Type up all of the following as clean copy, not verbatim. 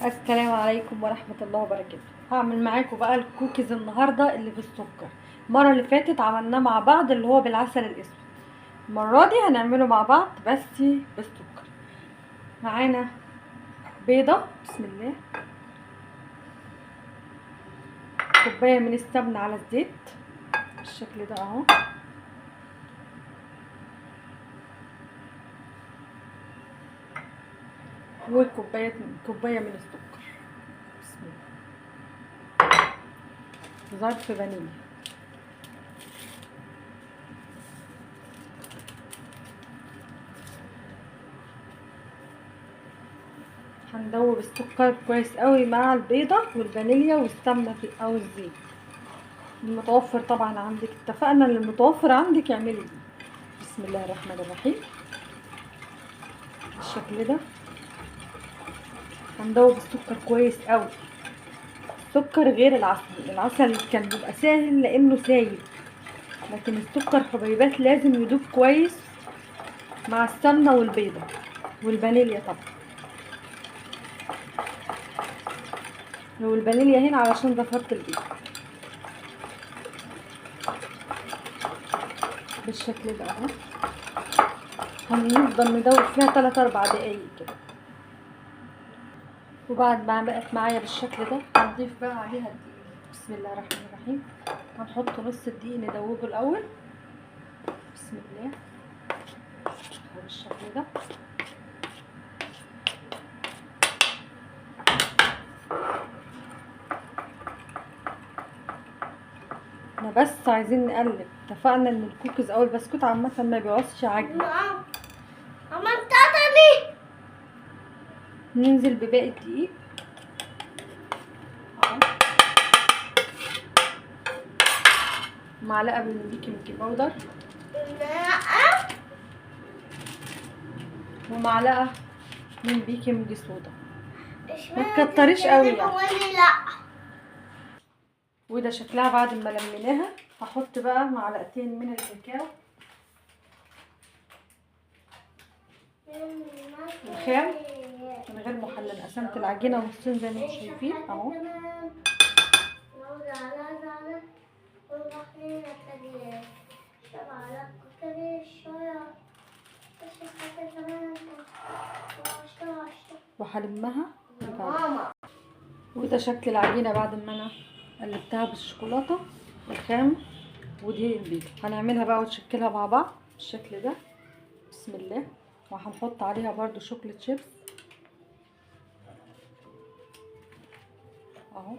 السلام عليكم ورحمة الله وبركاته. هعمل معاكم بقى الكوكيز النهاردة اللي بالسكر. المرة اللي فاتت عملناه مع بعض اللي هو بالعسل الاسود. المرة دي هنعمله مع بعض بس بالسكر. معانا بيضة، بسم الله، كوباية من السمنة على الزيت بالشكل ده اهو، وكوباية من السكر، بسم الله، ظرف فانيليا، هندوب السكر كويس قوي مع البيضة والفانيليا والسمنة او الزيت المتوفر طبعا عندك. اتفقنا ان المتوفر عندك اعملي دي. بسم الله الرحمن الرحيم بالشكل ده. هندوب السكر كويس قوي. السكر غير العسل كان بيبقى سهل لانه سايب، لكن السكر حبيبات لازم يدوب كويس مع السمنه والبيضه والفانيليا طبعا. والفانيليا هنا علشان زفرت البيض بالشكل ده اهو. هنفضل ندوب فيها 3-4 دقايق كده، وبعد ما بقت معايا بالشكل ده هنضيف بقى عليها الدقيق. بسم الله الرحمن الرحيم. هنحط نص الدقيق ندوبه الاول، بسم الله، بالشكل ده. احنا بس عايزين نقلب. اتفقنا ان الكوكيز او البسكوت عامه ما بيعوزش عجن. ننزل بباقي الدقيق اهو، معلقه من البيكنج باودر ومعلقه من بيكنج صودا، ما تكتريش قوي يعني. وده شكلها بعد ما لميناها. هحط بقى معلقتين من الكاكاو الخام من غير محلل. قسمت العجينه نصين زي ما انتم شايفين اهو. وهلمها ببعض. وده شكل العجينه بعد ما انا قلبتها بالشوكولاته الخام ودي البيضه. هنعملها بقى ونشكلها مع بعض بالشكل ده، بسم الله. وهنحط عليها برضو شوكليت شيبس اهو.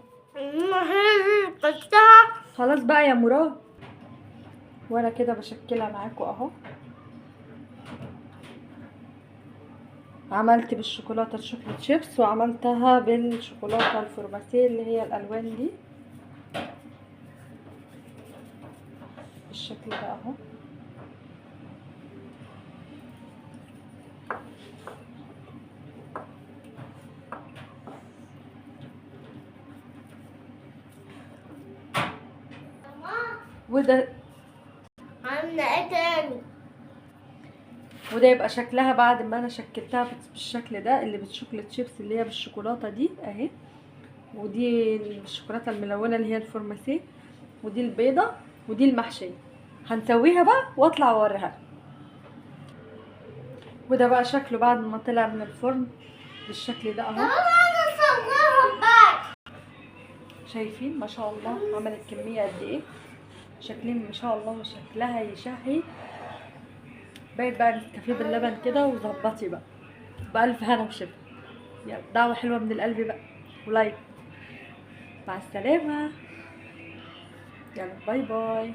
خلاص بقى يا مراد، وانا كده بشكلها معاكم اهو. عملت بالشوكولاته الشوكليت شيبس وعملتها بالشوكولاته الفورماسيه اللي هي الالوان دي بالشكل ده اهو. وده يبقى شكلها بعد ما انا شكلتها بالشكل ده، اللي بالشوكليت شيبس اللي هي بالشوكولاته دي اهي، ودي الشوكولاته الملونه اللي هي الفورماسيه، ودي البيضه، ودي المحشيه. هنسويها بقى واطلع اوريها. وده بقى شكله بعد ما طلع من الفرن بالشكل ده اهو. شايفين ما شاء الله عملت كميه قد ايه. شكلين ما شاء الله وشكلها يشهي. بقيت بقى نسكافيه باللبن كده وظبطي بقى بألف هنا وشفا. يلا دعوة حلوة من القلب بقى ولايك. مع السلامة، يلا باي باي.